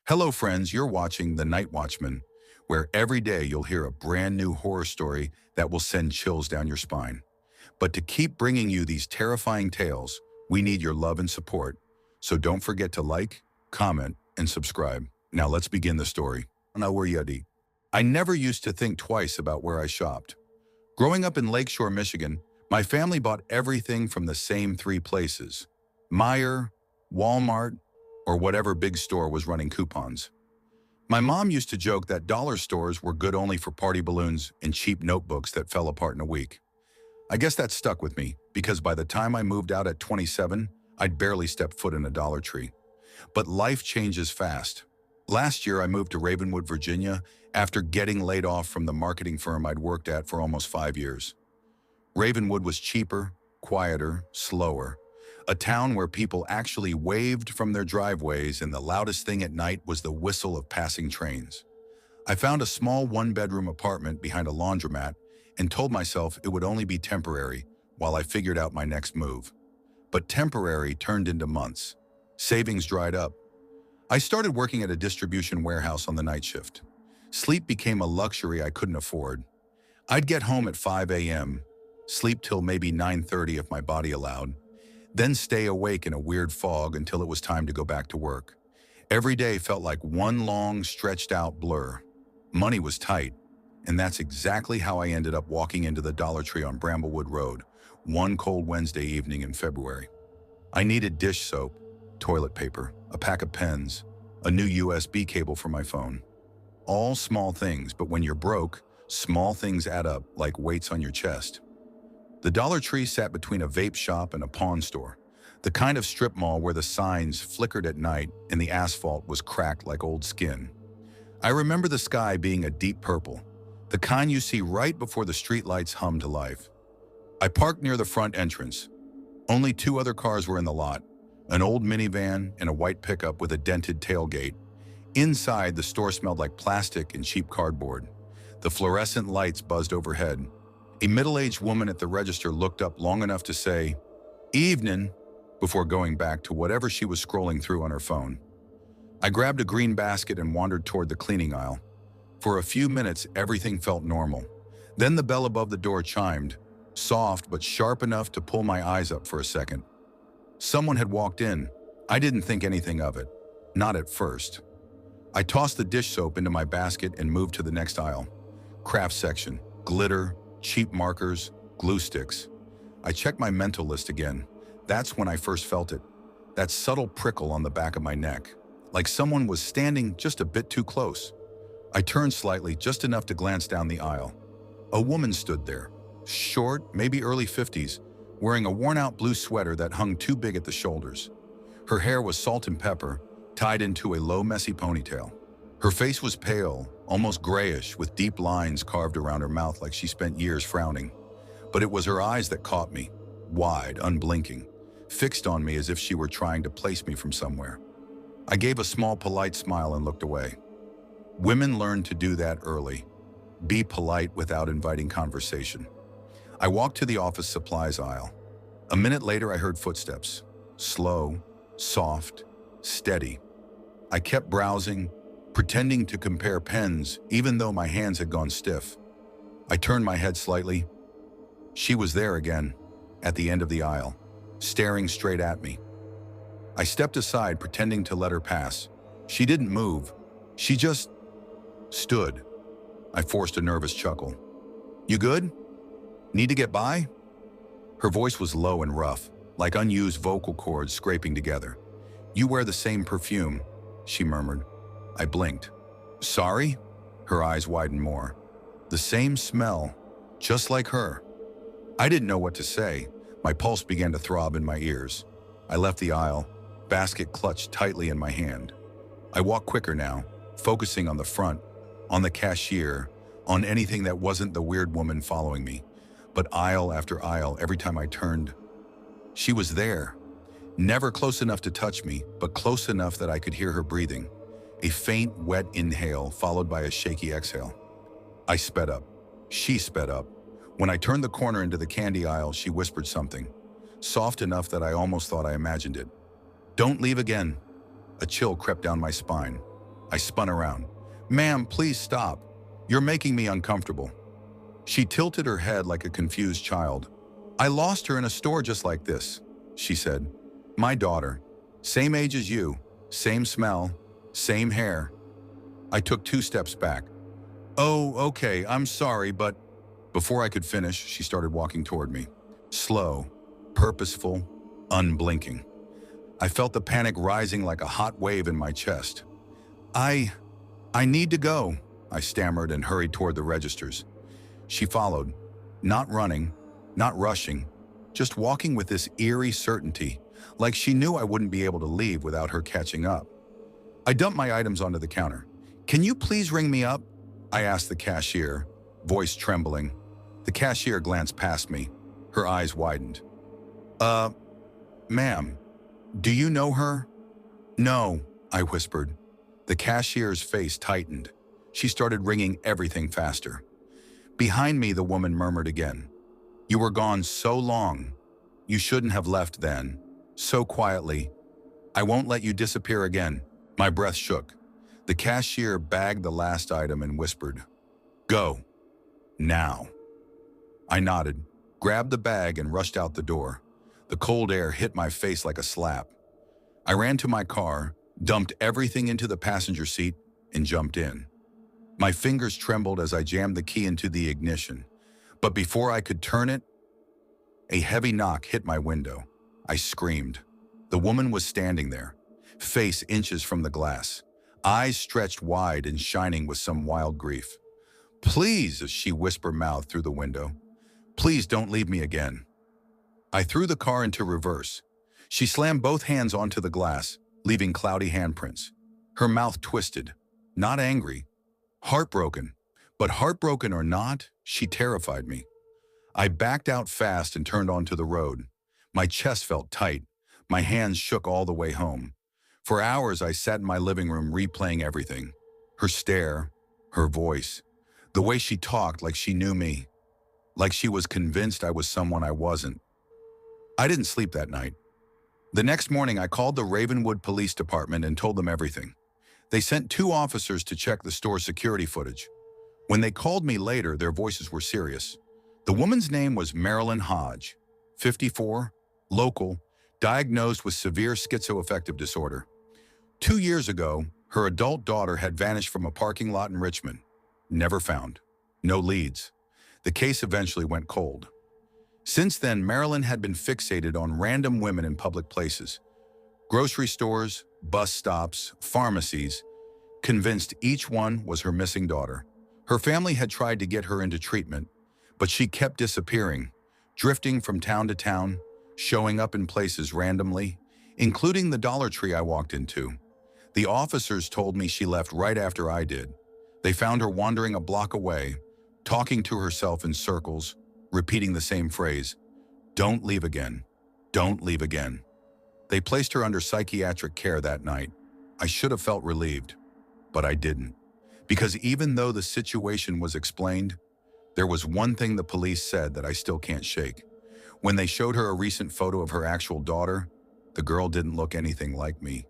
Hello friends, you're watching The Night Watchman, where every day you'll hear a brand new horror story that will send chills down your spine. But to keep bringing you these terrifying tales, we need your love and support. So don't forget to like, comment, and subscribe. Now let's begin the story. I never used to think twice about where I shopped. Growing up in Lakeshore, Michigan, my family bought everything from the same three places: Meijer, Walmart, or whatever big store was running coupons. My mom used to joke that dollar stores were good only for party balloons and cheap notebooks that fell apart in a week. I guess that stuck with me because by the time I moved out at 27, I'd barely stepped foot in a Dollar Tree. But life changes fast. Last year, I moved to Ravenwood, Virginia, after getting laid off from the marketing firm I'd worked at for almost 5 years. Ravenwood was cheaper, quieter, slower. A town where people actually waved from their driveways, and the loudest thing at night was the whistle of passing trains. I found a small one-bedroom apartment behind a laundromat and told myself it would only be temporary while I figured out my next move. But temporary turned into months. Savings dried up. I started working at a distribution warehouse on the night shift. Sleep became a luxury I couldn't afford. I'd get home at 5 a.m., sleep till maybe 9:30 if my body allowed, then stay awake in a weird fog until it was time to go back to work. Every day felt like one long, stretched-out blur. Money was tight, and that's exactly how I ended up walking into the Dollar Tree on Bramblewood Road one cold Wednesday evening in February. I needed dish soap, toilet paper, a pack of pens, a new USB cable for my phone. All small things, but when you're broke, small things add up like weights on your chest. The Dollar Tree sat between a vape shop and a pawn store, the kind of strip mall where the signs flickered at night and the asphalt was cracked like old skin. I remember the sky being a deep purple, the kind you see right before the streetlights hum to life. I parked near the front entrance. Only two other cars were in the lot, an old minivan and a white pickup with a dented tailgate. Inside, the store smelled like plastic and cheap cardboard. The fluorescent lights buzzed overhead. A middle-aged woman at the register looked up long enough to say, "Evening," before going back to whatever she was scrolling through on her phone. I grabbed a green basket and wandered toward the cleaning aisle. For a few minutes, everything felt normal. Then the bell above the door chimed, soft but sharp enough to pull my eyes up for a second. Someone had walked in. I didn't think anything of it. Not at first. I tossed the dish soap into my basket and moved to the next aisle. Craft section, glitter, cheap markers, glue sticks. I checked my mental list again. That's when I first felt it. That subtle prickle on the back of my neck, like someone was standing just a bit too close. I turned slightly, just enough to glance down the aisle. A woman stood there, short, maybe early 50s, wearing a worn-out blue sweater that hung too big at the shoulders. Her hair was salt and pepper, tied into a low, messy ponytail. Her face was pale, almost grayish, with deep lines carved around her mouth like she spent years frowning. But it was her eyes that caught me, wide, unblinking, fixed on me as if she were trying to place me from somewhere. I gave a small, polite smile and looked away. Women learn to do that early. Be polite without inviting conversation. I walked to the office supplies aisle. A minute later, I heard footsteps. Slow, soft, steady. I kept browsing, pretending to compare pens, even though my hands had gone stiff. I turned my head slightly. She was there again, at the end of the aisle, staring straight at me. I stepped aside, pretending to let her pass. She didn't move. She just stood. I forced a nervous chuckle. "You good? Need to get by?" Her voice was low and rough, like unused vocal cords scraping together. "You wear the same perfume," she murmured. I blinked. "Sorry?" Her eyes widened more. "The same smell, just like her." I didn't know what to say. My pulse began to throb in my ears. I left the aisle, basket clutched tightly in my hand. I walked quicker now, focusing on the front, on the cashier, on anything that wasn't the weird woman following me. But aisle after aisle, every time I turned, she was there. Never close enough to touch me, but close enough that I could hear her breathing. A faint, wet inhale followed by a shaky exhale. I sped up. She sped up. When I turned the corner into the candy aisle, she whispered something, soft enough that I almost thought I imagined it. "Don't leave again." A chill crept down my spine. I spun around. "Ma'am, please stop. You're making me uncomfortable." She tilted her head like a confused child. "I lost her in a store just like this," she said. "My daughter. Same age as you, same smell, same hair." I took 2 steps back. "Oh, okay, I'm sorry, but..." Before I could finish, she started walking toward me. Slow, purposeful, unblinking. I felt the panic rising like a hot wave in my chest. I need to go," I stammered and hurried toward the registers. She followed, not running, not rushing, just walking with this eerie certainty, like she knew I wouldn't be able to leave without her catching up. I dumped my items onto the counter. "Can you please ring me up?" I asked the cashier, voice trembling. The cashier glanced past me. Her eyes widened. Ma'am, do you know her?" "No," I whispered. The cashier's face tightened. She started ringing everything faster. Behind me, the woman murmured again. "You were gone so long. You shouldn't have left then." So quietly. "I won't let you disappear again." My breath shook. The cashier bagged the last item and whispered, "Go. Now." I nodded, grabbed the bag and rushed out the door. The cold air hit my face like a slap. I ran to my car, dumped everything into the passenger seat, and jumped in. My fingers trembled as I jammed the key into the ignition. But before I could turn it, a heavy knock hit my window. I screamed. The woman was standing there, face inches from the glass, eyes stretched wide and shining with some wild grief. "Please," she whisper-mouthed through the window. "Please don't leave me again." I threw the car into reverse. She slammed both hands onto the glass, leaving cloudy handprints. Her mouth twisted, not angry, heartbroken. But heartbroken or not, she terrified me. I backed out fast and turned onto the road. My chest felt tight. My hands shook all the way home. For hours, I sat in my living room replaying everything. Her stare, her voice, the way she talked like she knew me, like she was convinced I was someone I wasn't. I didn't sleep that night. The next morning, I called the Ravenwood Police Department and told them everything. They sent 2 officers to check the store security footage. When they called me later, their voices were serious. The woman's name was Marilyn Hodge, 54, local, diagnosed with severe schizoaffective disorder. 2 years ago, her adult daughter had vanished from a parking lot in Richmond. Never found. No leads. The case eventually went cold. Since then, Marilyn had been fixated on random women in public places. Grocery stores, bus stops, pharmacies, convinced each one was her missing daughter. Her family had tried to get her into treatment, but she kept disappearing, drifting from town to town, showing up in places randomly, including the Dollar Tree I walked into. The officers told me she left right after I did. They found her wandering a block away, talking to herself in circles, repeating the same phrase, "Don't leave again. Don't leave again." They placed her under psychiatric care that night. I should have felt relieved, but I didn't. Because even though the situation was explained, there was one thing the police said that I still can't shake. When they showed her a recent photo of her actual daughter, the girl didn't look anything like me.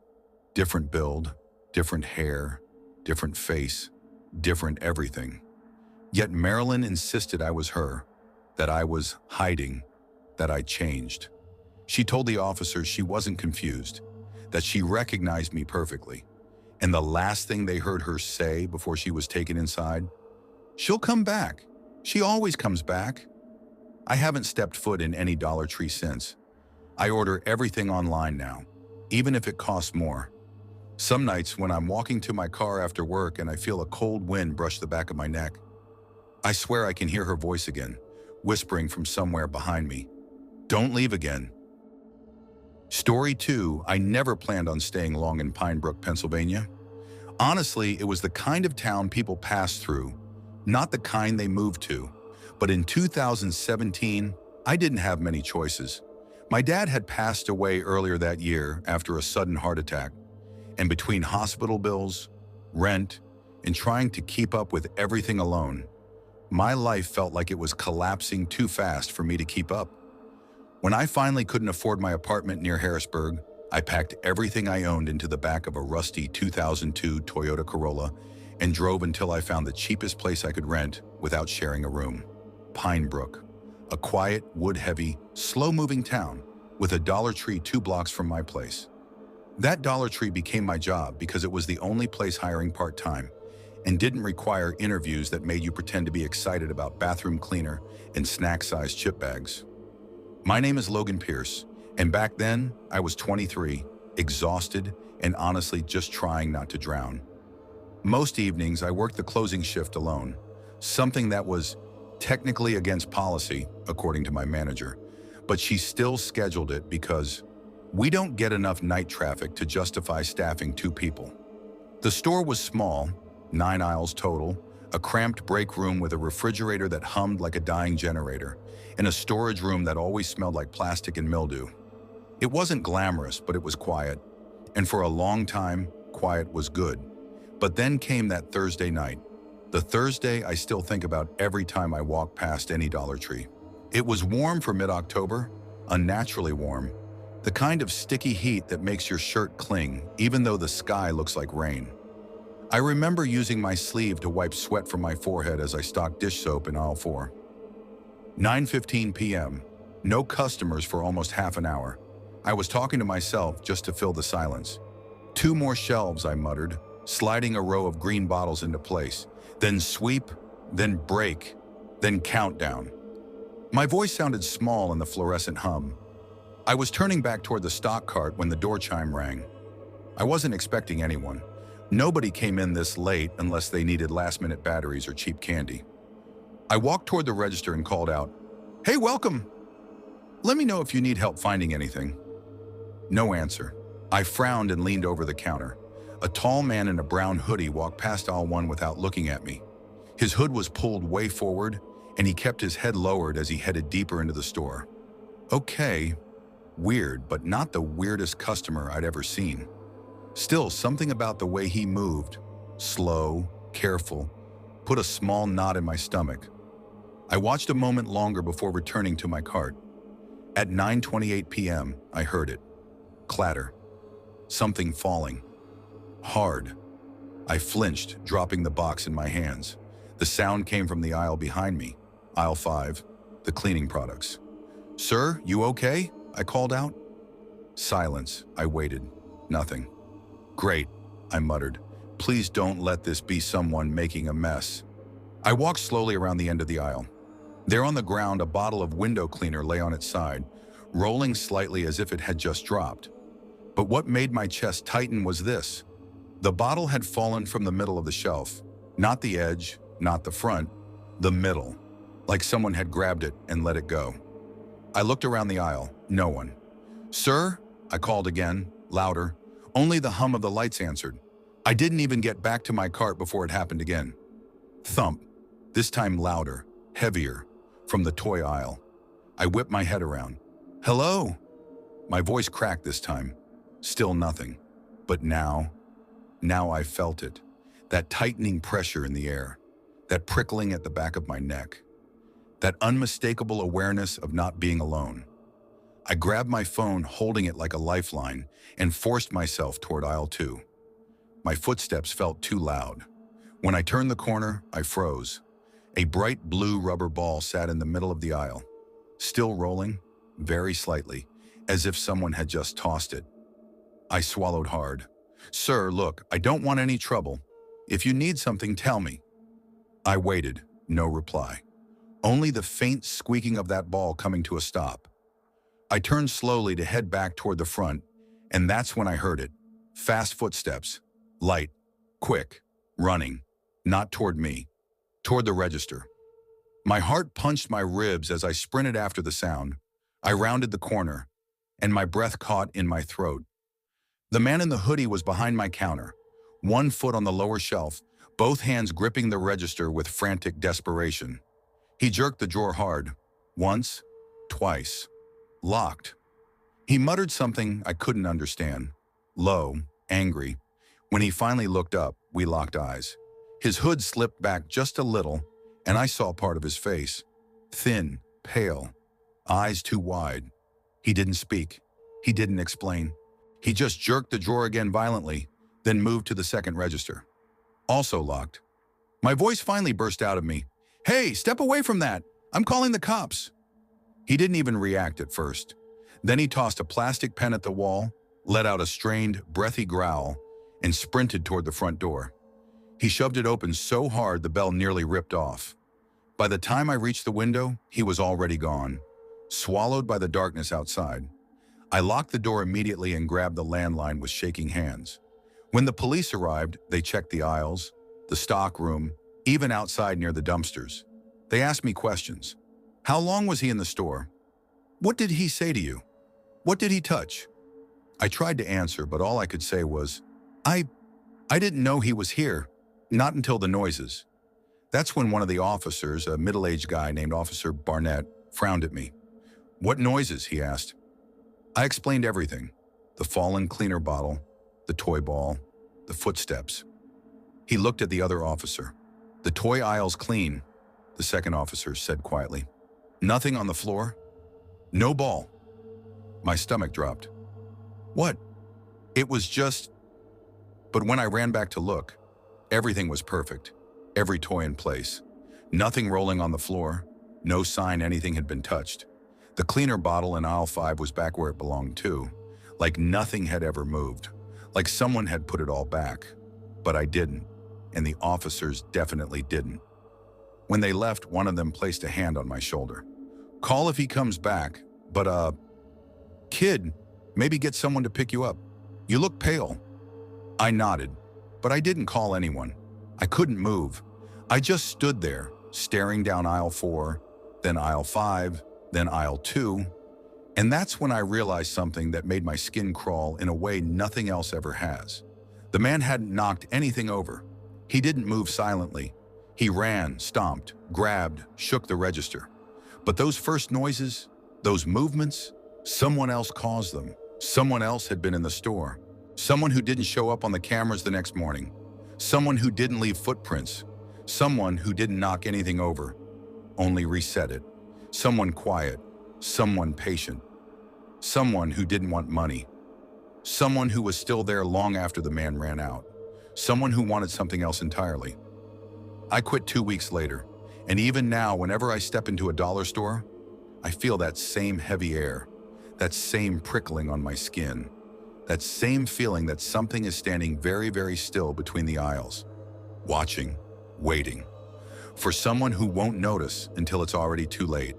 Different build, different hair, different face, different everything. Yet Marilyn insisted I was her, that I was hiding, that I changed. She told the officers she wasn't confused, that she recognized me perfectly. And the last thing they heard her say before she was taken inside, "She'll come back. She always comes back." I haven't stepped foot in any Dollar Tree since. I order everything online now, even if it costs more. Some nights when I'm walking to my car after work and I feel a cold wind brush the back of my neck, I swear I can hear her voice again, whispering from somewhere behind me, "Don't leave again." Story 2, I never planned on staying long in Pine Brook, Pennsylvania. Honestly, it was the kind of town people pass through, not the kind they moved to. But in 2017, I didn't have many choices. My dad had passed away earlier that year after a sudden heart attack. And between hospital bills, rent, and trying to keep up with everything alone, my life felt like it was collapsing too fast for me to keep up. When I finally couldn't afford my apartment near Harrisburg, I packed everything I owned into the back of a rusty 2002 Toyota Corolla and drove until I found the cheapest place I could rent without sharing a room. Pine Brook, a quiet, wood-heavy, slow-moving town with a Dollar Tree 2 blocks from my place. That Dollar Tree became my job because it was the only place hiring part-time and didn't require interviews that made you pretend to be excited about bathroom cleaner and snack-sized chip bags. My name is Logan Pierce, and back then, I was 23, exhausted, and honestly just trying not to drown. Most evenings, I worked the closing shift alone, something that was technically against policy, according to my manager, but she still scheduled it because we don't get enough night traffic to justify staffing 2 people. The store was small, 9 aisles total, a cramped break room with a refrigerator that hummed like a dying generator, and a storage room that always smelled like plastic and mildew. It wasn't glamorous, but it was quiet, and for a long time, quiet was good. But then came that Thursday night, the Thursday I still think about every time I walk past any Dollar Tree. It was warm for mid-October, unnaturally warm, the kind of sticky heat that makes your shirt cling, even though the sky looks like rain. I remember using my sleeve to wipe sweat from my forehead as I stocked dish soap in aisle 4. 9:15 p.m., no customers for almost half an hour. I was talking to myself just to fill the silence. 2 more shelves, I muttered, sliding a row of green bottles into place. Then sweep, then break, then countdown. My voice sounded small in the fluorescent hum. I was turning back toward the stock cart when the door chime rang. I wasn't expecting anyone. Nobody came in this late unless they needed last-minute batteries or cheap candy. I walked toward the register and called out, "Hey, welcome! Let me know if you need help finding anything." No answer. I frowned and leaned over the counter. A tall man in a brown hoodie walked past aisle 1 without looking at me. His hood was pulled way forward, and he kept his head lowered as he headed deeper into the store. Okay, weird, but not the weirdest customer I'd ever seen. Still, something about the way he moved, slow, careful, put a small knot in my stomach. I watched a moment longer before returning to my cart. At 9:28 p.m., I heard it. Clatter. Something falling. Hard. I flinched, dropping the box in my hands. The sound came from the aisle behind me, aisle 5, the cleaning products. "Sir, you okay?" I called out. Silence. I waited. Nothing. "Great," I muttered. "Please don't let this be someone making a mess." I walked slowly around the end of the aisle. There on the ground, a bottle of window cleaner lay on its side, rolling slightly as if it had just dropped. But what made my chest tighten was this. The bottle had fallen from the middle of the shelf. Not the edge, not the front, the middle. Like someone had grabbed it and let it go. I looked around the aisle. No one. "Sir?" I called again, louder. Only the hum of the lights answered. I didn't even get back to my cart before it happened again. Thump. This time louder, heavier, from the toy aisle. I whipped my head around. "Hello?" My voice cracked this time. Still nothing. But now I felt it. That tightening pressure in the air. That prickling at the back of my neck. That unmistakable awareness of not being alone. I grabbed my phone, holding it like a lifeline, and forced myself toward aisle 2. My footsteps felt too loud. When I turned the corner, I froze. A bright blue rubber ball sat in the middle of the aisle, still rolling, very slightly, as if someone had just tossed it. I swallowed hard. "Sir, look, I don't want any trouble. If you need something, tell me." I waited, no reply. Only the faint squeaking of that ball coming to a stop. I turned slowly to head back toward the front, and that's when I heard it. Fast footsteps. Light. Quick. Running. Not toward me. Toward the register. My heart punched my ribs as I sprinted after the sound. I rounded the corner, and my breath caught in my throat. The man in the hoodie was behind my counter, 1 foot on the lower shelf, both hands gripping the register with frantic desperation. He jerked the drawer hard. Once. Twice. Locked. He muttered something I couldn't understand. Low, angry. When he finally looked up, we locked eyes. His hood slipped back just a little, and I saw part of his face. Thin, pale, eyes too wide. He didn't speak. He didn't explain. He just jerked the drawer again violently, then moved to the second register. Also locked. My voice finally burst out of me. "Hey, step away from that! I'm calling the cops!" He didn't even react at first. Then he tossed a plastic pen at the wall, let out a strained, breathy growl, and sprinted toward the front door. He shoved it open so hard the bell nearly ripped off. By the time I reached the window, he was already gone, swallowed by the darkness outside. I locked the door immediately and grabbed the landline with shaking hands. When the police arrived, they checked the aisles, the stock room, even outside near the dumpsters. They asked me questions. How long was he in the store? What did he say to you? What did he touch? I tried to answer, but all I could say was, I didn't know he was here, not until the noises. That's when one of the officers, a middle-aged guy named Officer Barnett, frowned at me. What noises? He asked. I explained everything. The fallen cleaner bottle, the toy ball, the footsteps. He looked at the other officer. The toy aisle's clean, the second officer said quietly. Nothing on the floor? No ball. My stomach dropped. What? It was just... But when I ran back to look, everything was perfect. Every toy in place. Nothing rolling on the floor. No sign anything had been touched. The cleaner bottle in aisle 5 was back where it belonged too. Like nothing had ever moved. Like someone had put it all back. But I didn't. And the officers definitely didn't. When they left, one of them placed a hand on my shoulder. Call if he comes back, but kid, maybe get someone to pick you up. You look pale. I nodded, but I didn't call anyone. I couldn't move. I just stood there, staring down aisle 4, then aisle 5, then aisle 2, and that's when I realized something that made my skin crawl in a way nothing else ever has. The man hadn't knocked anything over. He didn't move silently. He ran, stomped, grabbed, shook the register. But those first noises, those movements, someone else caused them. Someone else had been in the store. Someone who didn't show up on the cameras the next morning. Someone who didn't leave footprints. Someone who didn't knock anything over, only reset it. Someone quiet, someone patient. Someone who didn't want money. Someone who was still there long after the man ran out. Someone who wanted something else entirely. I quit 2 weeks later, and even now, whenever I step into a dollar store, I feel that same heavy air, that same prickling on my skin, that same feeling that something is standing very, very still between the aisles, watching, waiting, for someone who won't notice until it's already too late.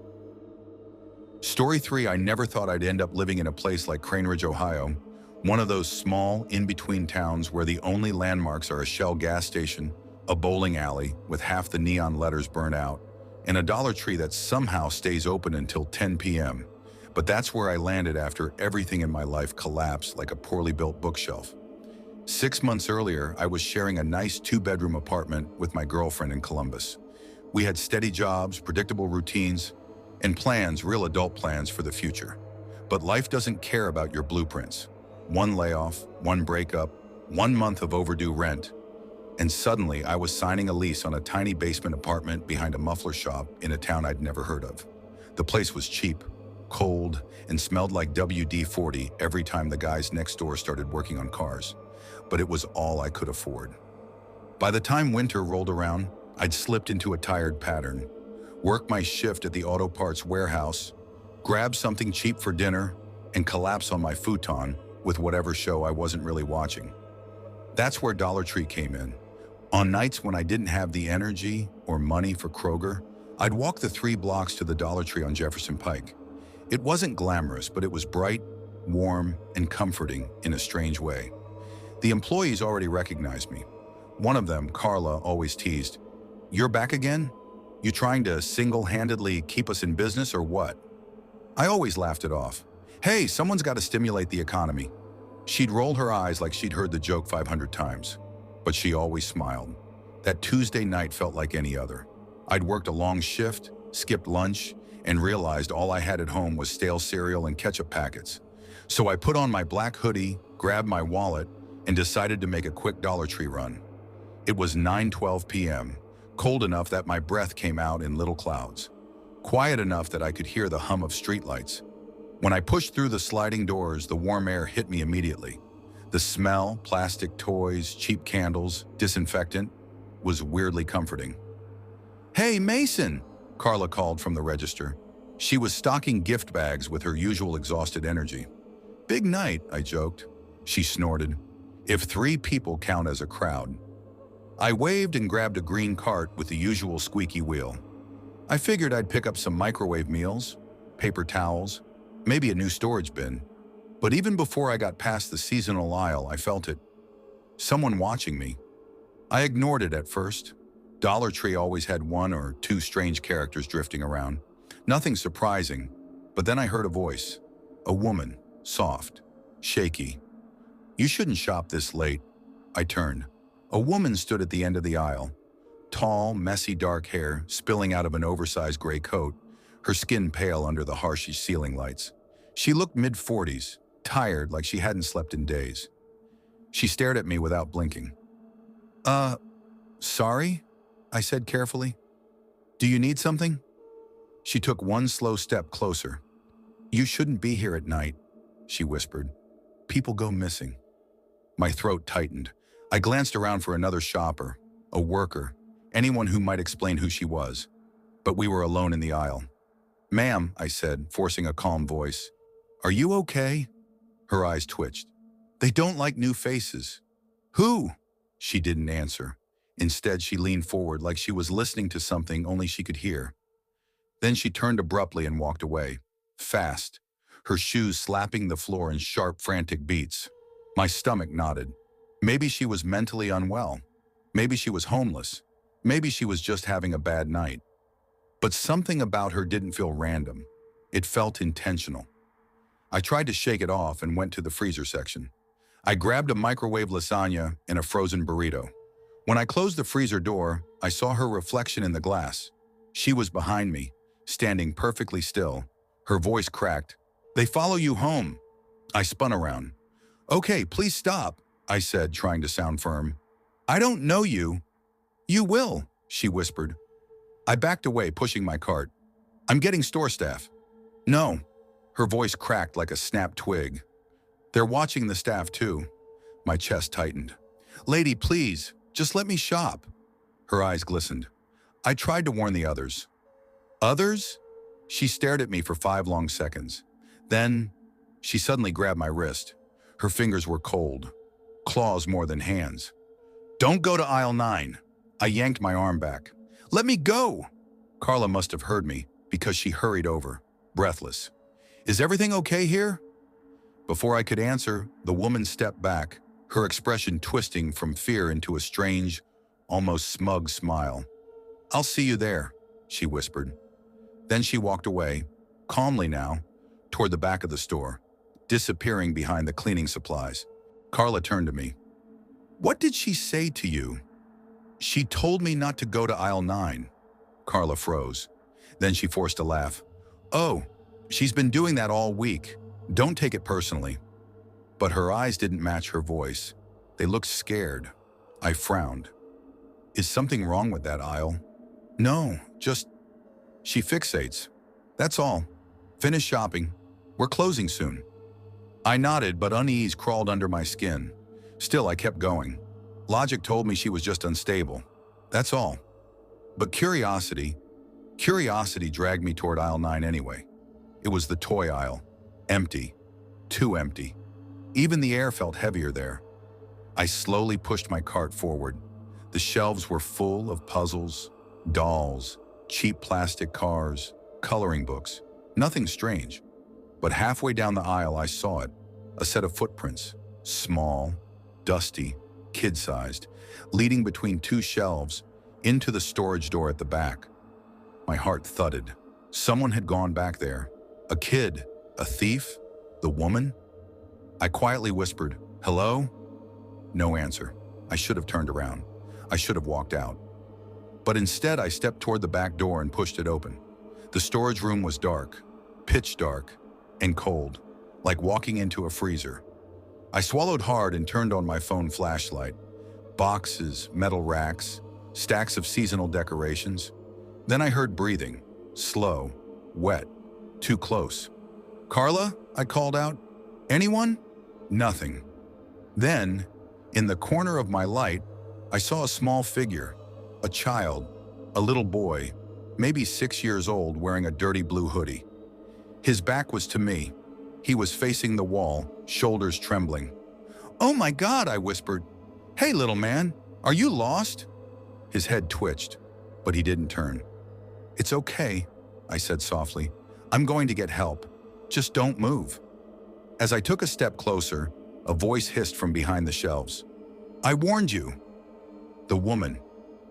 Story 3, I never thought I'd end up living in a place like Crane Ridge, Ohio, one of those small, in-between towns where the only landmarks are a Shell gas station, a bowling alley with half the neon letters burned out, and a Dollar Tree that somehow stays open until 10 p.m. But that's where I landed after everything in my life collapsed like a poorly built bookshelf. 6 months earlier, I was sharing a nice 2-bedroom apartment with my girlfriend in Columbus. We had steady jobs, predictable routines, and plans, real adult plans for the future. But life doesn't care about your blueprints. One layoff, one breakup, 1 month of overdue rent, and suddenly I was signing a lease on a tiny basement apartment behind a muffler shop in a town I'd never heard of. The place was cheap, cold, and smelled like WD-40 every time the guys next door started working on cars. But it was all I could afford. By the time winter rolled around, I'd slipped into a tired pattern, work my shift at the auto parts warehouse, grab something cheap for dinner, and collapse on my futon with whatever show I wasn't really watching. That's where Dollar Tree came in. On nights when I didn't have the energy or money for Kroger, I'd walk the 3 blocks to the Dollar Tree on Jefferson Pike. It wasn't glamorous, but it was bright, warm, and comforting in a strange way. The employees already recognized me. One of them, Carla, always teased, "You're back again? You trying to single-handedly keep us in business or what?" I always laughed it off. "Hey, someone's got to stimulate the economy." She'd roll her eyes like she'd heard the joke 500 times, but she always smiled. That Tuesday night felt like any other. I'd worked a long shift, skipped lunch, and realized all I had at home was stale cereal and ketchup packets. So I put on my black hoodie, grabbed my wallet, and decided to make a quick Dollar Tree run. It was 9:12 p.m., cold enough that my breath came out in little clouds, quiet enough that I could hear the hum of streetlights. When I pushed through the sliding doors, the warm air hit me immediately. The smell, plastic toys, cheap candles, disinfectant, was weirdly comforting. "Hey, Mason!" Carla called from the register. She was stocking gift bags with her usual exhausted energy. "Big night," I joked. She snorted. "If 3 people count as a crowd." I waved and grabbed a green cart with the usual squeaky wheel. I figured I'd pick up some microwave meals, paper towels, maybe a new storage bin. But even before I got past the seasonal aisle, I felt it. Someone watching me. I ignored it at first. Dollar Tree always had 1 or 2 strange characters drifting around. Nothing surprising, but then I heard a voice. A woman, soft, shaky. "You shouldn't shop this late." I turned. A woman stood at the end of the aisle. Tall, messy dark hair spilling out of an oversized gray coat, her skin pale under the harsh ceiling lights. She looked mid-40s, tired like she hadn't slept in days. She stared at me without blinking. Sorry?" I said carefully. "Do you need something?" She took one slow step closer. "You shouldn't be here at night," she whispered. "People go missing." My throat tightened. I glanced around for another shopper, a worker, anyone who might explain who she was. But we were alone in the aisle. "Ma'am," I said, forcing a calm voice. "Are you okay?" Her eyes twitched. "They don't like new faces." "Who?" She didn't answer. Instead, she leaned forward like she was listening to something only she could hear. Then she turned abruptly and walked away, fast, her shoes slapping the floor in sharp, frantic beats. My stomach knotted. Maybe she was mentally unwell. Maybe she was homeless. Maybe she was just having a bad night. But something about her didn't feel random. It felt intentional. I tried to shake it off and went to the freezer section. I grabbed a microwave lasagna and a frozen burrito. When I closed the freezer door, I saw her reflection in the glass. She was behind me, standing perfectly still. Her voice cracked. "They follow you home." I spun around. "Okay, please stop," I said, trying to sound firm. "I don't know you." "You will," she whispered. I backed away, pushing my cart. "I'm getting store staff." "No." Her voice cracked like a snapped twig. "They're watching the staff too." My chest tightened. "Lady, please, just let me shop." Her eyes glistened. I tried to warn the others. "Others?" She stared at me for 5 long seconds. Then, she suddenly grabbed my wrist. Her fingers were cold, claws more than hands. "Don't go to aisle 9. I yanked my arm back. "Let me go!" Carla must have heard me because she hurried over, breathless. "Is everything okay here?" Before I could answer, the woman stepped back, her expression twisting from fear into a strange, almost smug smile. "I'll see you there," she whispered. Then she walked away, calmly now, toward the back of the store, disappearing behind the cleaning supplies. Carla turned to me. "What did she say to you?" "She told me not to go to aisle 9. Carla froze. Then she forced a laugh. "Oh, she's been doing that all week. Don't take it personally." But her eyes didn't match her voice. They looked scared. I frowned. "Is something wrong with that aisle?" "No, just..." "She fixates. That's all. Finish shopping. We're closing soon." I nodded, but unease crawled under my skin. Still, I kept going. Logic told me she was just unstable. That's all. But curiosity dragged me toward aisle 9 anyway. It was the toy aisle. Empty. Too empty. Even the air felt heavier there. I slowly pushed my cart forward. The shelves were full of puzzles, dolls, cheap plastic cars, coloring books. Nothing strange. But halfway down the aisle, I saw it. A set of footprints. Small, dusty, kid-sized, leading between 2 shelves into the storage door at the back. My heart thudded. Someone had gone back there. A kid, a thief, the woman? I quietly whispered, "Hello?" No answer. I should have turned around. I should have walked out. But instead, I stepped toward the back door and pushed it open. The storage room was dark, pitch dark, and cold, like walking into a freezer. I swallowed hard and turned on my phone flashlight. Boxes, metal racks, stacks of seasonal decorations. Then I heard breathing, slow, wet, too close. "Carla?" I called out. "Anyone?" Nothing. Then, in the corner of my light, I saw a small figure, a child, a little boy, maybe 6 years old, wearing a dirty blue hoodie. His back was to me. He was facing the wall, shoulders trembling. "Oh my God," I whispered. "Hey, little man, are you lost?" His head twitched, but he didn't turn. "It's okay," I said softly. "I'm going to get help. Just don't move." As I took a step closer, a voice hissed from behind the shelves. "I warned you." The woman.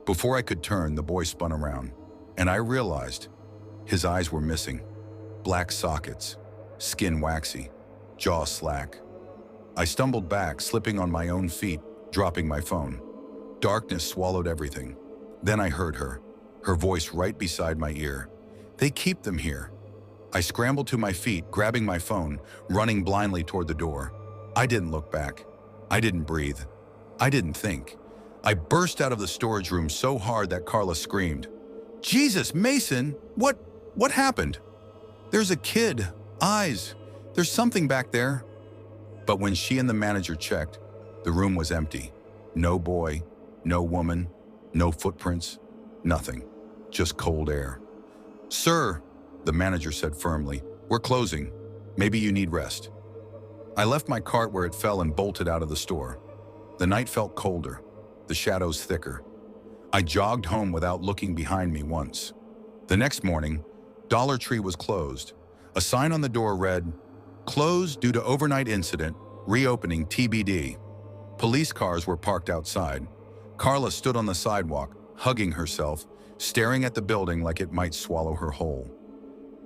Before I could turn, the boy spun around, and I realized his eyes were missing. Black sockets, skin waxy, jaw slack. I stumbled back, slipping on my own feet, dropping my phone. Darkness swallowed everything. Then I heard her voice right beside my ear. "They keep them here." I scrambled to my feet, grabbing my phone, running blindly toward the door. I didn't look back. I didn't breathe. I didn't think. I burst out of the storage room so hard that Carla screamed. "Jesus, Mason, what happened?" "There's a kid. Eyes. There's something back there." But when she and the manager checked, the room was empty. No boy, no woman, no footprints, nothing. Just cold air. "Sir," the manager said firmly, "we're closing. Maybe you need rest." I left my cart where it fell and bolted out of the store. The night felt colder, the shadows thicker. I jogged home without looking behind me once. The next morning, Dollar Tree was closed. A sign on the door read, "Closed due to overnight incident, reopening TBD." Police cars were parked outside. Carla stood on the sidewalk, hugging herself, staring at the building like it might swallow her whole.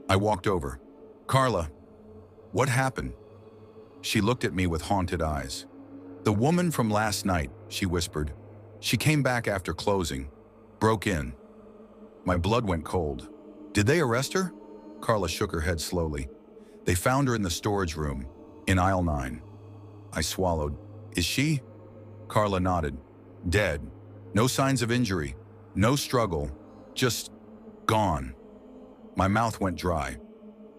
I walked over. "Carla, what happened?" She looked at me with haunted eyes. "The woman from last night," she whispered. "She came back after closing. Broke in." My blood went cold. "Did they arrest her?" Carla shook her head slowly. "They found her in the storage room, in aisle 9. I swallowed. "Is she?" Carla nodded. "Dead. No signs of injury. No struggle. Just gone." My mouth went dry.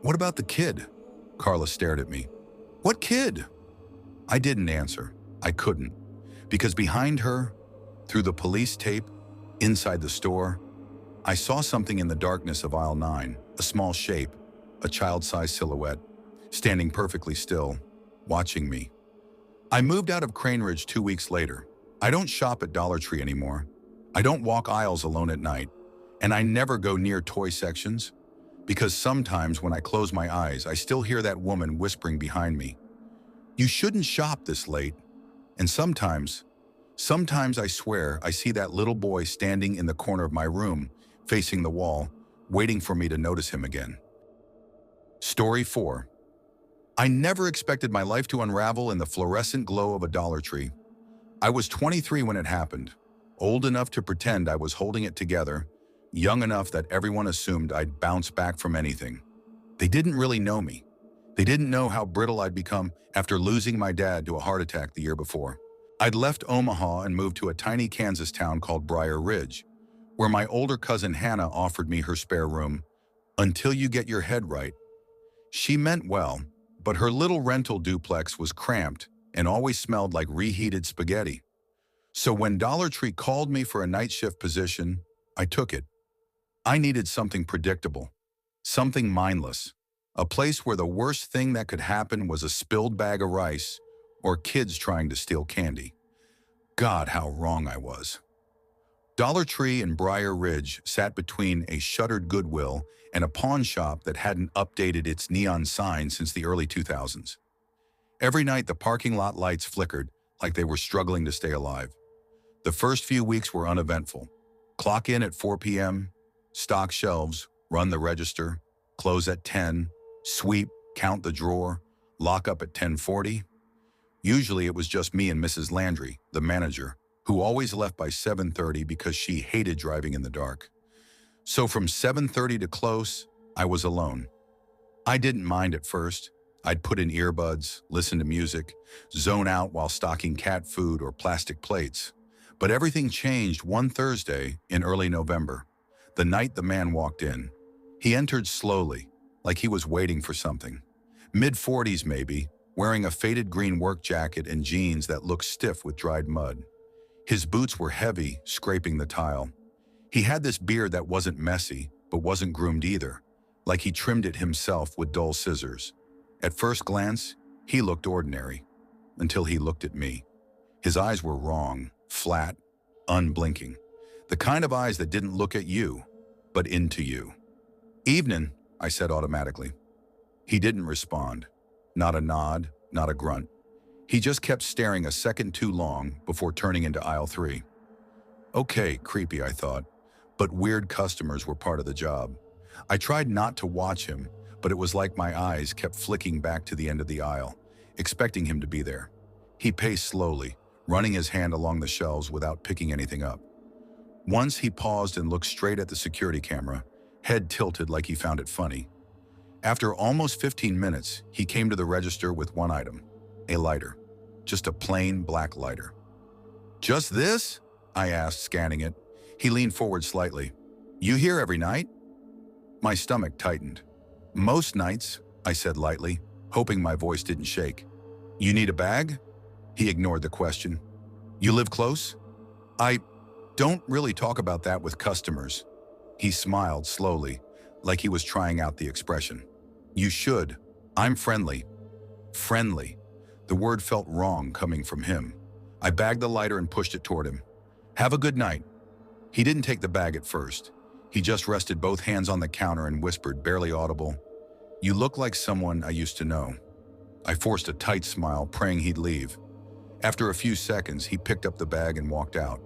"What about the kid?" Carla stared at me. "What kid?" I didn't answer. I couldn't. Because behind her, through the police tape, inside the store, I saw something in the darkness of aisle 9, a small shape, a child-sized silhouette, standing perfectly still, watching me. I moved out of Crane Ridge 2 weeks later. I don't shop at Dollar Tree anymore. I don't walk aisles alone at night. And I never go near toy sections. Because sometimes when I close my eyes, I still hear that woman whispering behind me, "You shouldn't shop this late." And sometimes I swear I see that little boy standing in the corner of my room, facing the wall, waiting for me to notice him again. Story 4. I never expected my life to unravel in the fluorescent glow of a Dollar Tree. I was 23 when it happened, old enough to pretend I was holding it together, young enough that everyone assumed I'd bounce back from anything. They didn't really know me. They didn't know how brittle I'd become after losing my dad to a heart attack the year before. I'd left Omaha and moved to a tiny Kansas town called Briar Ridge, where my older cousin Hannah offered me her spare room. "Until you get your head right." She meant well, but her little rental duplex was cramped and always smelled like reheated spaghetti. So when Dollar Tree called me for a night shift position, I took it. I needed something predictable, something mindless, a place where the worst thing that could happen was a spilled bag of rice or kids trying to steal candy. God, how wrong I was. Dollar Tree and Briar Ridge sat between a shuttered Goodwill and a pawn shop that hadn't updated its neon sign since the early 2000s. Every night the parking lot lights flickered like they were struggling to stay alive. The first few weeks were uneventful. Clock in at 4 p.m., stock shelves, run the register, close at 10, sweep, count the drawer, lock up at 10:40. Usually it was just me and Mrs. Landry, the manager, who always left by 7:30 because she hated driving in the dark. So from 7:30 to close, I was alone. I didn't mind at first. I'd put in earbuds, listen to music, zone out while stocking cat food or plastic plates. But everything changed one Thursday in early November, the night the man walked in. He entered slowly, like he was waiting for something. Mid-40s maybe, wearing a faded green work jacket and jeans that looked stiff with dried mud. His boots were heavy, scraping the tile. He had this beard that wasn't messy, but wasn't groomed either, like he trimmed it himself with dull scissors. At first glance, he looked ordinary, until he looked at me. His eyes were wrong, flat, unblinking. The kind of eyes that didn't look at you, but into you. "Evening," I said automatically. He didn't respond. Not a nod, not a grunt. He just kept staring a second too long before turning into aisle 3. Okay, creepy, I thought, but weird customers were part of the job. I tried not to watch him, but it was like my eyes kept flicking back to the end of the aisle, expecting him to be there. He paced slowly, running his hand along the shelves without picking anything up. Once he paused and looked straight at the security camera, head tilted like he found it funny. After almost 15 minutes, he came to the register with one item, a lighter. Just a plain black lighter. "Just this?" I asked, scanning it. He leaned forward slightly. "You here every night?" My stomach tightened. "Most nights," I said lightly, hoping my voice didn't shake. "You need a bag?" He ignored the question. "You live close?" "I don't really talk about that with customers." He smiled slowly, like he was trying out the expression. "You should. I'm friendly." Friendly. The word felt wrong coming from him. I bagged the lighter and pushed it toward him. "Have a good night." He didn't take the bag at first. He just rested both hands on the counter and whispered, barely audible, "You look like someone I used to know." I forced a tight smile, praying he'd leave. After a few seconds, he picked up the bag and walked out.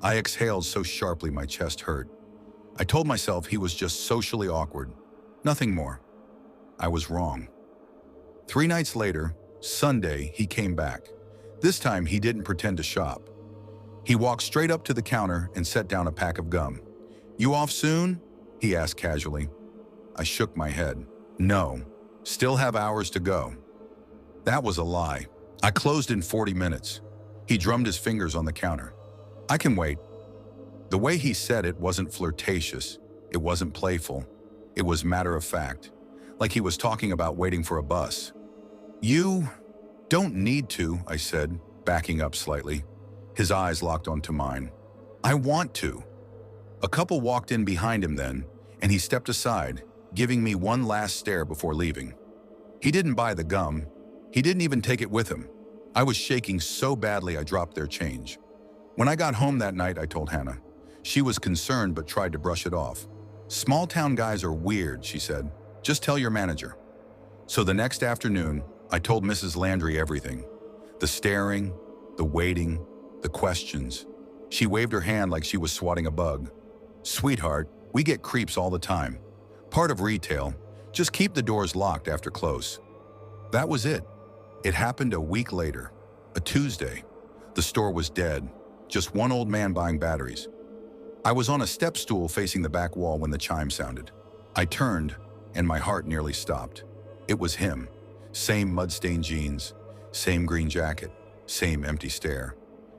I exhaled so sharply my chest hurt. I told myself he was just socially awkward. Nothing more. I was wrong. 3 nights later, Sunday, he came back. This time, he didn't pretend to shop. He walked straight up to the counter and set down a pack of gum. "You off soon?" he asked casually. I shook my head. "No, still have hours to go." That was a lie. I closed in 40 minutes. He drummed his fingers on the counter. "I can wait." The way he said it wasn't flirtatious. It wasn't playful. It was matter of fact, like he was talking about waiting for a bus. "You don't need to," I said, backing up slightly. His eyes locked onto mine. "I want to." A couple walked in behind him then, and he stepped aside, giving me one last stare before leaving. He didn't buy the gum. He didn't even take it with him. I was shaking so badly I dropped their change. When I got home that night, I told Hannah. She was concerned but tried to brush it off. "Small-town guys are weird," she said. "Just tell your manager." So the next afternoon, I told Mrs. Landry everything. The staring, the waiting, the questions. She waved her hand like she was swatting a bug. "Sweetheart, we get creeps all the time. Part of retail. Just keep the doors locked after close." That was it. It happened a week later, a Tuesday. The store was dead, just one old man buying batteries. I was on a step stool facing the back wall when the chime sounded. I turned, and my heart nearly stopped. It was him. Same mud-stained jeans, same green jacket, same empty stare.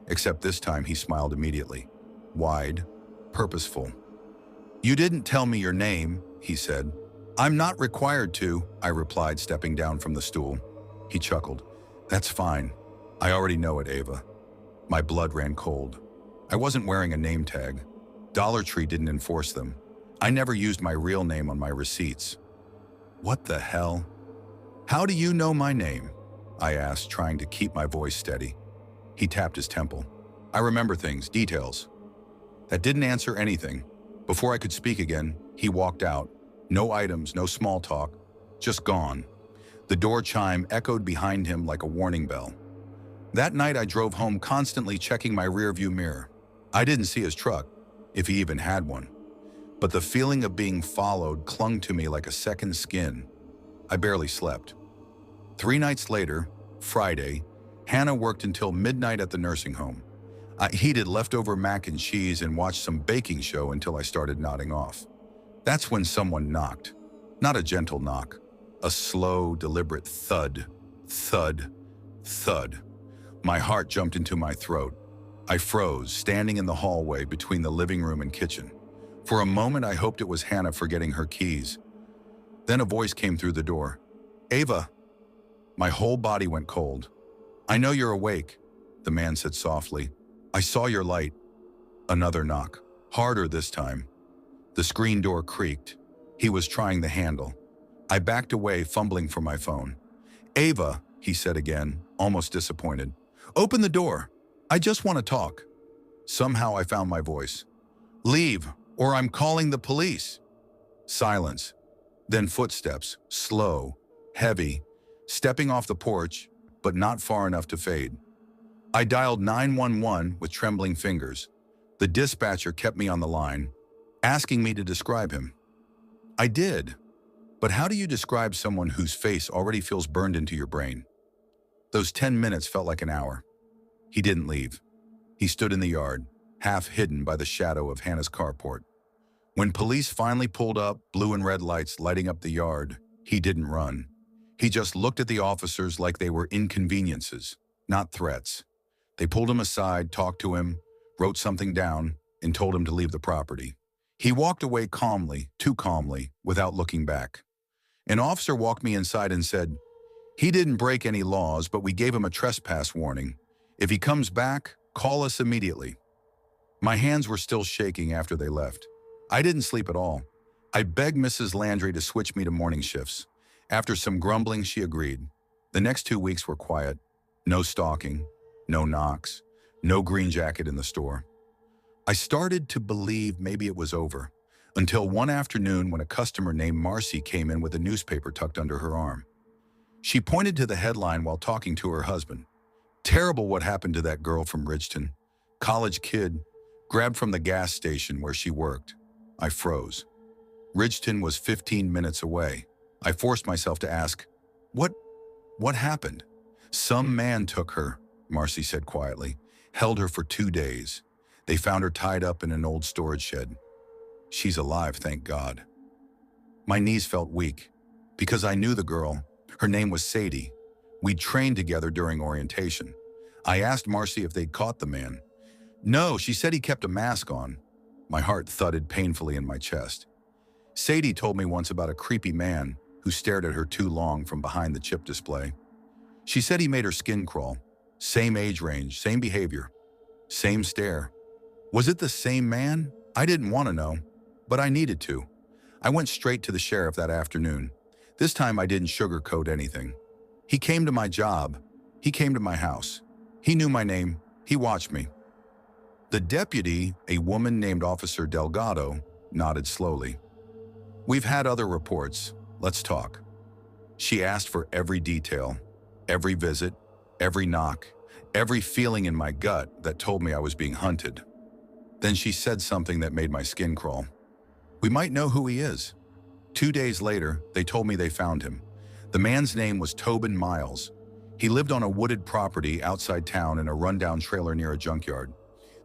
Except this time he smiled immediately. Wide, purposeful. "You didn't tell me your name," he said. "I'm not required to," I replied, stepping down from the stool. He chuckled. "That's fine. I already know it, Ava." My blood ran cold. I wasn't wearing a name tag. Dollar Tree didn't enforce them. I never used my real name on my receipts. What the hell? "How do you know my name?" I asked, trying to keep my voice steady. He tapped his temple. "I remember things, details." That didn't answer anything. Before I could speak again, he walked out. No items, no small talk, just gone. The door chime echoed behind him like a warning bell. That night I drove home constantly checking my rearview mirror. I didn't see his truck, if he even had one. But the feeling of being followed clung to me like a second skin. I barely slept. 3 nights later, Friday, Hannah worked until midnight at the nursing home. I heated leftover mac and cheese and watched some baking show until I started nodding off. That's when someone knocked. Not a gentle knock. A slow, deliberate thud, thud, thud. My heart jumped into my throat. I froze, standing in the hallway between the living room and kitchen. For a moment, I hoped it was Hannah forgetting her keys. Then a voice came through the door. Ava. My whole body went cold. I know you're awake, the man said softly. I saw your light. Another knock, harder this time. The screen door creaked. He was trying the handle. I backed away, fumbling for my phone. Ava, he said again, almost disappointed. Open the door. I just want to talk. Somehow I found my voice. Leave, or I'm calling the police. Silence. Then footsteps, slow, heavy, stepping off the porch, but not far enough to fade. I dialed 911 with trembling fingers. The dispatcher kept me on the line, asking me to describe him. I did. But how do you describe someone whose face already feels burned into your brain? Those 10 minutes felt like an hour. He didn't leave. He stood in the yard, half hidden by the shadow of Hannah's carport. When police finally pulled up, blue and red lights lighting up the yard, he didn't run. He just looked at the officers like they were inconveniences, not threats. They pulled him aside, talked to him, wrote something down, and told him to leave the property. He walked away calmly, too calmly, without looking back. An officer walked me inside and said, he didn't break any laws, but we gave him a trespass warning. If he comes back, call us immediately. My hands were still shaking after they left. I didn't sleep at all. I begged Mrs. Landry to switch me to morning shifts. After some grumbling, she agreed. The next 2 weeks were quiet. No stalking, no knocks, no green jacket in the store. I started to believe maybe it was over, until one afternoon when a customer named Marcy came in with a newspaper tucked under her arm. She pointed to the headline while talking to her husband. Terrible what happened to that girl from Ridgeton. College kid, grabbed from the gas station where she worked. I froze. Ridgeton was 15 minutes away. I forced myself to ask, What happened? Some man took her, Marcy said quietly, held her for 2 days. They found her tied up in an old storage shed. She's alive, thank God. My knees felt weak, because I knew the girl. Her name was Sadie. We'd trained together during orientation. I asked Marcy if they'd caught the man. No, she said he kept a mask on. My heart thudded painfully in my chest. Sadie told me once about a creepy man who stared at her too long from behind the chip display. She said he made her skin crawl. Same age range, same behavior, same stare. Was it the same man? I didn't want to know, but I needed to. I went straight to the sheriff that afternoon. This time I didn't sugarcoat anything. He came to my job. He came to my house. He knew my name. He watched me. The deputy, a woman named Officer Delgado, nodded slowly. We've had other reports. Let's talk. She asked for every detail, every visit, every knock, every feeling in my gut that told me I was being hunted. Then she said something that made my skin crawl. We might know who he is. 2 days later, they told me they found him. The man's name was Tobin Miles. He lived on a wooded property outside town in a rundown trailer near a junkyard.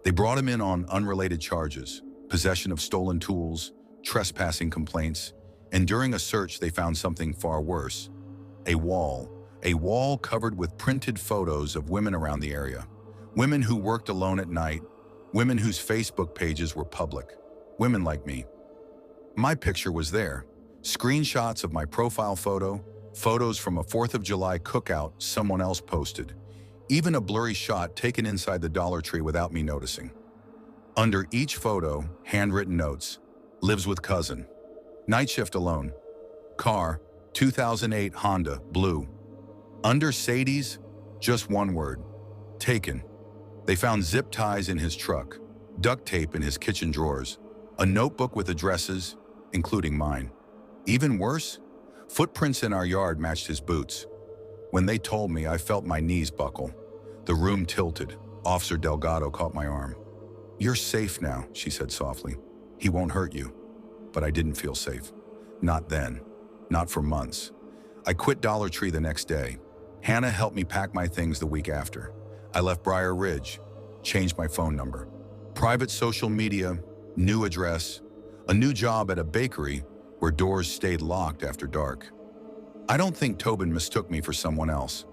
They brought him in on unrelated charges, possession of stolen tools, trespassing complaints, and during a search they found something far worse. A wall covered with printed photos of women around the area. Women who worked alone at night, women whose Facebook pages were public, women like me. My picture was there. Screenshots of my profile photo, photos from a 4th of July cookout someone else posted, even a blurry shot taken inside the Dollar Tree without me noticing. Under each photo, handwritten notes. Lives with cousin. Night shift alone. Car, 2008 Honda, blue. Under Sadie's, just one word. Taken. They found zip ties in his truck, duct tape in his kitchen drawers, a notebook with addresses, including mine. Even worse, footprints in our yard matched his boots. When they told me, I felt my knees buckle. The room tilted. Officer Delgado caught my arm. You're safe now, she said softly. He won't hurt you. But I didn't feel safe. Not then. Not for months. I quit Dollar Tree the next day. Hannah helped me pack my things the week after. I left Briar Ridge, changed my phone number. Private social media, new address, a new job at a bakery where doors stayed locked after dark. I don't think Tobin mistook me for someone else.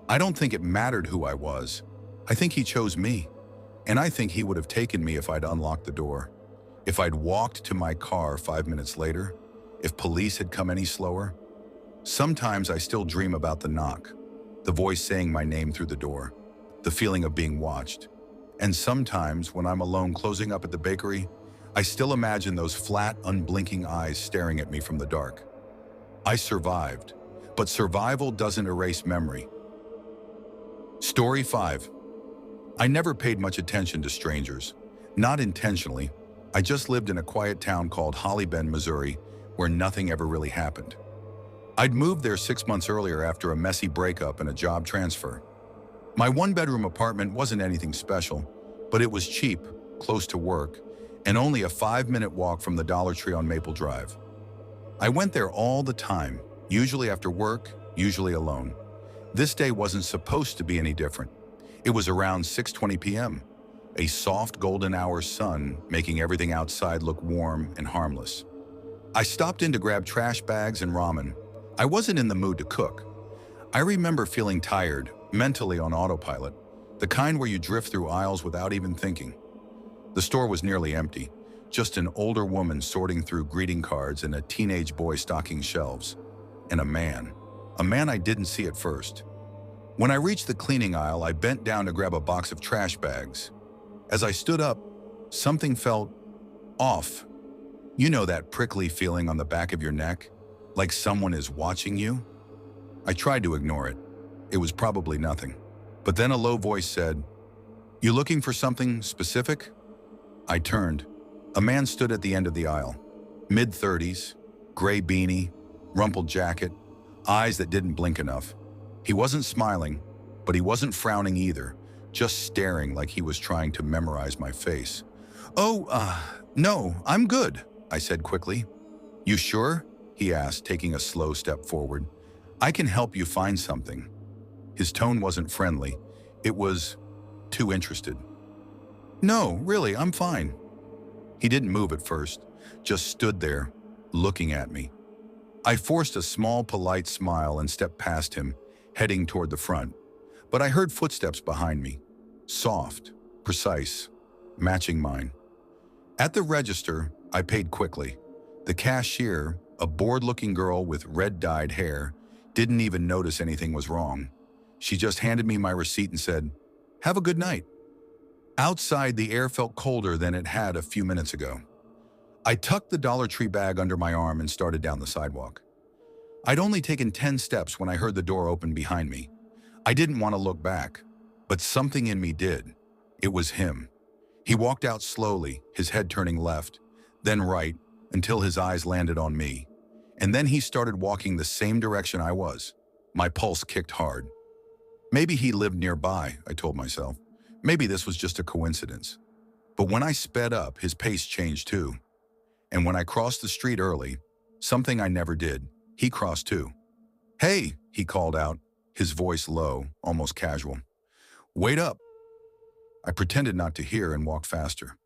I don't think it mattered who I was. I think he chose me. And I think he would have taken me if I'd unlocked the door. If I'd walked to my car 5 minutes later, if police had come any slower. Sometimes I still dream about the knock, the voice saying my name through the door, the feeling of being watched. And sometimes, when I'm alone closing up at the bakery, I still imagine those flat, unblinking eyes staring at me from the dark. I survived, but survival doesn't erase memory. Story 5. I never paid much attention to strangers. Not intentionally. I just lived in a quiet town called Holly Bend, Missouri, where nothing ever really happened. I'd moved there 6 months earlier after a messy breakup and a job transfer. My one-bedroom apartment wasn't anything special, but it was cheap, close to work, and only a 5-minute walk from the Dollar Tree on Maple Drive. I went there all the time, usually after work, usually alone. This day wasn't supposed to be any different. It was around 6:20 p.m., a soft golden hour sun making everything outside look warm and harmless. I stopped in to grab trash bags and ramen. I wasn't in the mood to cook. I remember feeling tired, mentally on autopilot, the kind where you drift through aisles without even thinking. The store was nearly empty, just an older woman sorting through greeting cards and a teenage boy stocking shelves. And a man I didn't see at first. When I reached the cleaning aisle, I bent down to grab a box of trash bags. As I stood up, something felt off. You know that prickly feeling on the back of your neck, like someone is watching you? I tried to ignore it. It was probably nothing. But then a low voice said, "You looking for something specific?" I turned. A man stood at the end of the aisle. Mid-30s, gray beanie, rumpled jacket, eyes that didn't blink enough. He wasn't smiling, but he wasn't frowning either, just staring like he was trying to memorize my face. No, I'm good," I said quickly. "You sure?" he asked, taking a slow step forward. "I can help you find something." His tone wasn't friendly. It was too interested. "No, really, I'm fine." He didn't move at first, just stood there, looking at me. I forced a small, polite smile and stepped past him, heading toward the front. But I heard footsteps behind me, soft, precise, matching mine. At the register, I paid quickly. The cashier, a bored-looking girl with red-dyed hair, didn't even notice anything was wrong. She just handed me my receipt and said, "Have a good night." Outside, the air felt colder than it had a few minutes ago. I tucked the Dollar Tree bag under my arm and started down the sidewalk. I'd only taken 10 steps when I heard the door open behind me. I didn't want to look back, but something in me did. It was him. He walked out slowly, his head turning left, then right, until his eyes landed on me. And then he started walking the same direction I was. My pulse kicked hard. Maybe he lived nearby, I told myself. Maybe this was just a coincidence. But when I sped up, his pace changed too. And when I crossed the street early, something I never did, he crossed too. "Hey," he called out, his voice low, almost casual. "Wait up." I pretended not to hear and walked faster.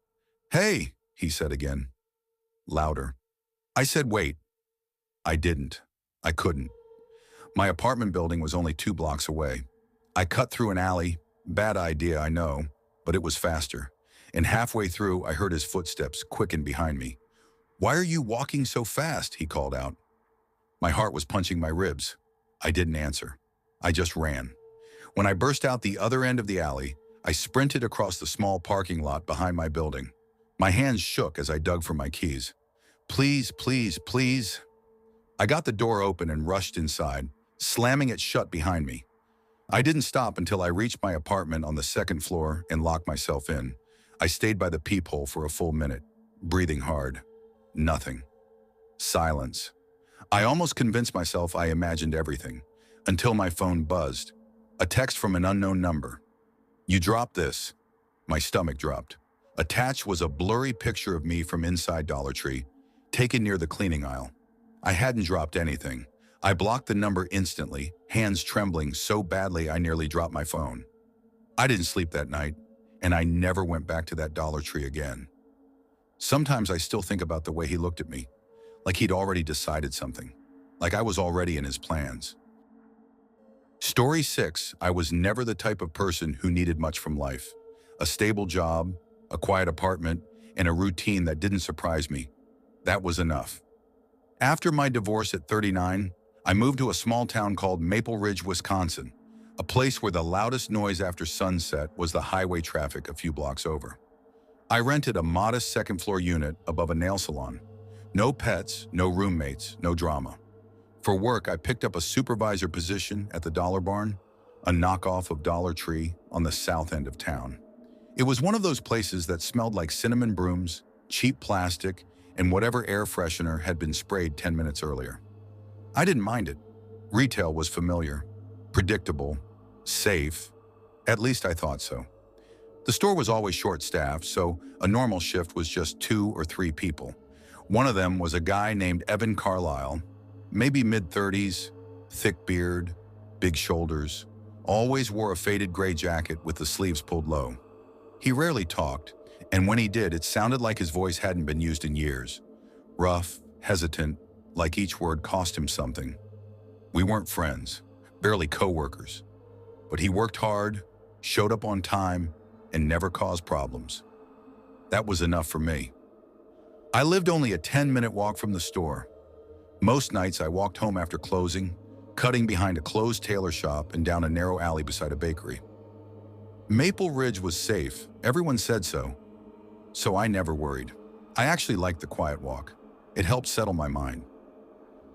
"Hey," he said again, louder. I said wait. I didn't. I couldn't. My apartment building was only 2 blocks away. I cut through an alley. Bad idea, I know, but it was faster. And halfway through, I heard his footsteps quicken behind me. "Why are you walking so fast?" he called out. My heart was punching my ribs. I didn't answer. I just ran. When I burst out the other end of the alley, I sprinted across the small parking lot behind my building. My hands shook as I dug for my keys. "Please, please, please." I got the door open and rushed inside, slamming it shut behind me. I didn't stop until I reached my apartment on the 2nd floor and locked myself in. I stayed by the peephole for a full minute, breathing hard. Nothing. Silence. I almost convinced myself I imagined everything, until my phone buzzed. A text from an unknown number. "You dropped this." My stomach dropped. Attached was a blurry picture of me from inside Dollar Tree, taken near the cleaning aisle. I hadn't dropped anything. I blocked the number instantly, hands trembling so badly I nearly dropped my phone. I didn't sleep that night, and I never went back to that Dollar Tree again. Sometimes I still think about the way he looked at me, like he'd already decided something, like I was already in his plans. Story 6, I was never the type of person who needed much from life. A stable job, a quiet apartment, and a routine that didn't surprise me. That was enough. After my divorce at 39, I moved to a small town called Maple Ridge, Wisconsin, a place where the loudest noise after sunset was the highway traffic a few blocks over. I rented a modest second-floor unit above a nail salon. No pets, no roommates, no drama. For work, I picked up a supervisor position at the Dollar Barn, a knockoff of Dollar Tree on the south end of town. It was one of those places that smelled like cinnamon brooms, cheap plastic, and whatever air freshener had been sprayed 10 minutes earlier. I didn't mind it. Retail was familiar, predictable, safe. At least I thought so. The store was always short-staffed, so a normal shift was just 2 or 3 people. One of them was a guy named Evan Carlisle, maybe mid-30s, thick beard, big shoulders, always wore a faded gray jacket with the sleeves pulled low. He rarely talked, and when he did, it sounded like his voice hadn't been used in years. Rough, hesitant, like each word cost him something. We weren't friends, barely co-workers. But he worked hard, showed up on time, and never caused problems. That was enough for me. I lived only a 10-minute walk from the store. Most nights I walked home after closing, cutting behind a closed tailor shop and down a narrow alley beside a bakery. Maple Ridge was safe, everyone said so. So I never worried. I actually liked the quiet walk. It helped settle my mind.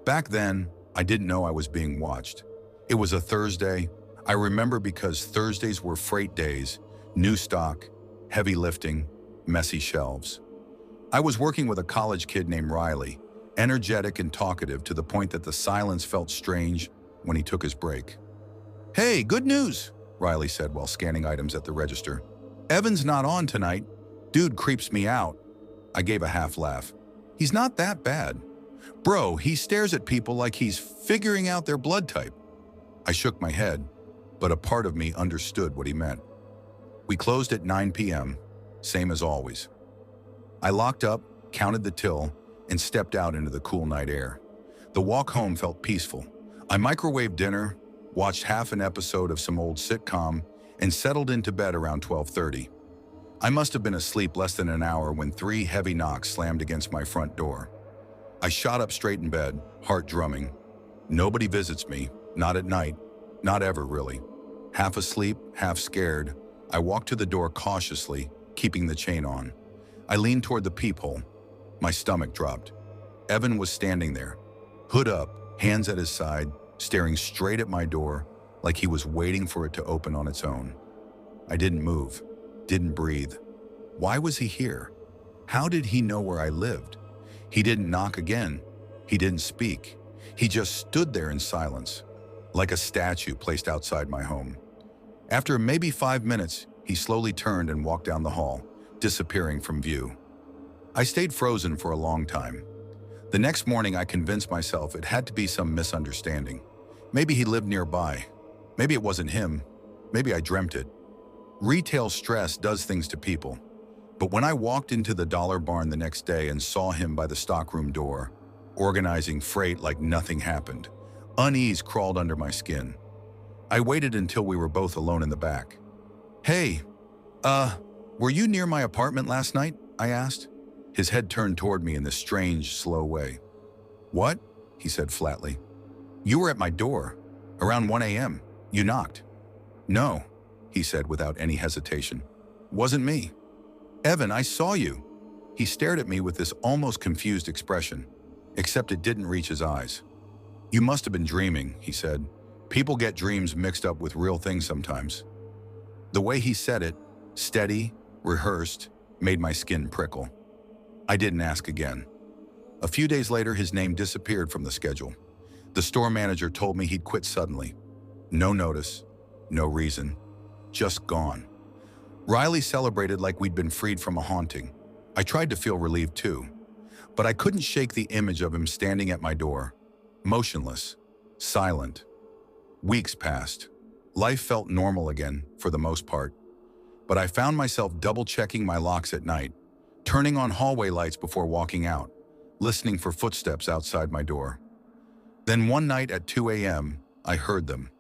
Back then, I didn't know I was being watched. It was a Thursday. I remember because Thursdays were freight days, new stock, heavy lifting, messy shelves. I was working with a college kid named Riley, energetic and talkative to the point that the silence felt strange when he took his break. "Hey, good news," Riley said while scanning items at the register. "Evan's not on tonight. Dude creeps me out." I gave a half laugh. "He's not that bad. Bro, he stares at people like he's figuring out their blood type." I shook my head, but a part of me understood what he meant. We closed at 9 p.m., same as always. I locked up, counted the till, and stepped out into the cool night air. The walk home felt peaceful. I microwaved dinner, watched half an episode of some old sitcom, and settled into bed around 12:30. I must have been asleep less than an hour when 3 heavy knocks slammed against my front door. I shot up straight in bed, heart drumming. Nobody visits me, not at night, not ever really. Half asleep, half scared, I walked to the door cautiously, keeping the chain on. I leaned toward the peephole. My stomach dropped. Evan was standing there, hood up, hands at his side, staring straight at my door like he was waiting for it to open on its own. I didn't move, didn't breathe. Why was he here? How did he know where I lived? He didn't knock again. He didn't speak. He just stood there in silence, like a statue placed outside my home. After maybe 5 minutes, he slowly turned and walked down the hall, disappearing from view. I stayed frozen for a long time. The next morning, I convinced myself it had to be some misunderstanding. Maybe he lived nearby. Maybe it wasn't him. Maybe I dreamt it. Retail stress does things to people. But when I walked into the Dollar Barn the next day and saw him by the stockroom door, organizing freight like nothing happened, unease crawled under my skin. I waited until we were both alone in the back. "Hey, were you near my apartment last night?" I asked. His head turned toward me in this strange, slow way. "What?" he said flatly. "You were at my door. Around 1 a.m. You knocked." "No," he said without any hesitation. "Wasn't me." "Evan, I saw you." He stared at me with this almost confused expression, except it didn't reach his eyes. "You must have been dreaming," he said. "People get dreams mixed up with real things sometimes." The way he said it, steady, rehearsed, made my skin prickle. I didn't ask again. A few days later, his name disappeared from the schedule. The store manager told me he'd quit suddenly. No notice, no reason, just gone. Riley celebrated like we'd been freed from a haunting. I tried to feel relieved too, but I couldn't shake the image of him standing at my door, motionless, silent. Weeks passed. Life felt normal again, for the most part. But I found myself double-checking my locks at night, turning on hallway lights before walking out, listening for footsteps outside my door. Then one night at 2 a.m., I heard them.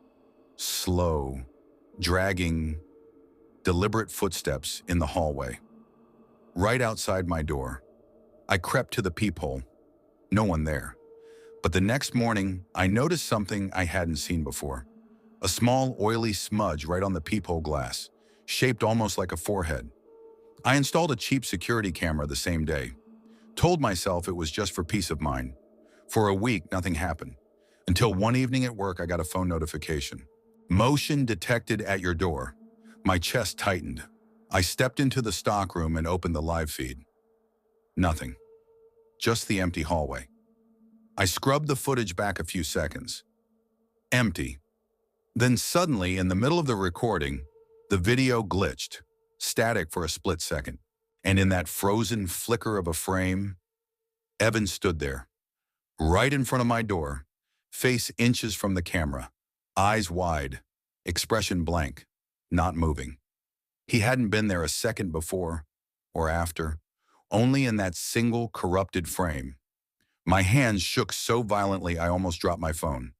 Slow, dragging, deliberate footsteps in the hallway. Right outside my door. I crept to the peephole. No one there. But the next morning, I noticed something I hadn't seen before. A small, oily smudge right on the peephole glass, shaped almost like a forehead. I installed a cheap security camera the same day. Told myself it was just for peace of mind. For a week, nothing happened. Until one evening at work, I got a phone notification. Motion detected at your door. My chest tightened. I stepped into the stockroom and opened the live feed. Nothing. Just the empty hallway. I scrubbed the footage back a few seconds. Empty. Then suddenly, in the middle of the recording, the video glitched, static for a split second. And in that frozen flicker of a frame, Evan stood there, right in front of my door, face inches from the camera, eyes wide, expression blank, not moving. He hadn't been there a second before or after, only in that single corrupted frame. My hands shook so violently I almost dropped my phone.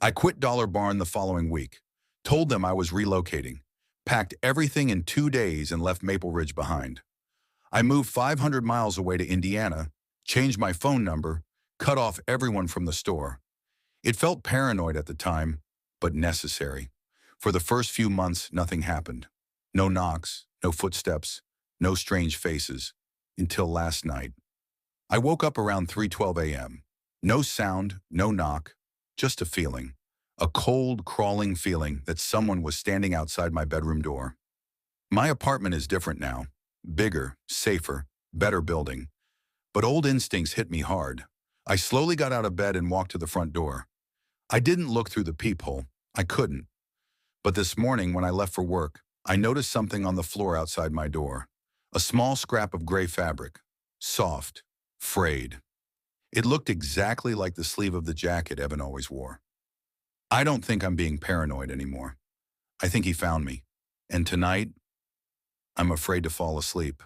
I quit Dollar Barn the following week, told them I was relocating, packed everything in 2 days and left Maple Ridge behind. I moved 500 miles away to Indiana, changed my phone number, cut off everyone from the store. It felt paranoid at the time, but necessary. For the first few months, nothing happened. No knocks, no footsteps, no strange faces, until last night. I woke up around 3:12 a.m. No sound, no knock, just a feeling. A cold, crawling feeling that someone was standing outside my bedroom door. My apartment is different now. Bigger, safer, better building. But old instincts hit me hard. I slowly got out of bed and walked to the front door. I didn't look through the peephole. I couldn't. But this morning when I left for work, I noticed something on the floor outside my door. A small scrap of gray fabric. Soft. Frayed. It looked exactly like the sleeve of the jacket Evan always wore. I don't think I'm being paranoid anymore. I think he found me. And tonight, I'm afraid to fall asleep.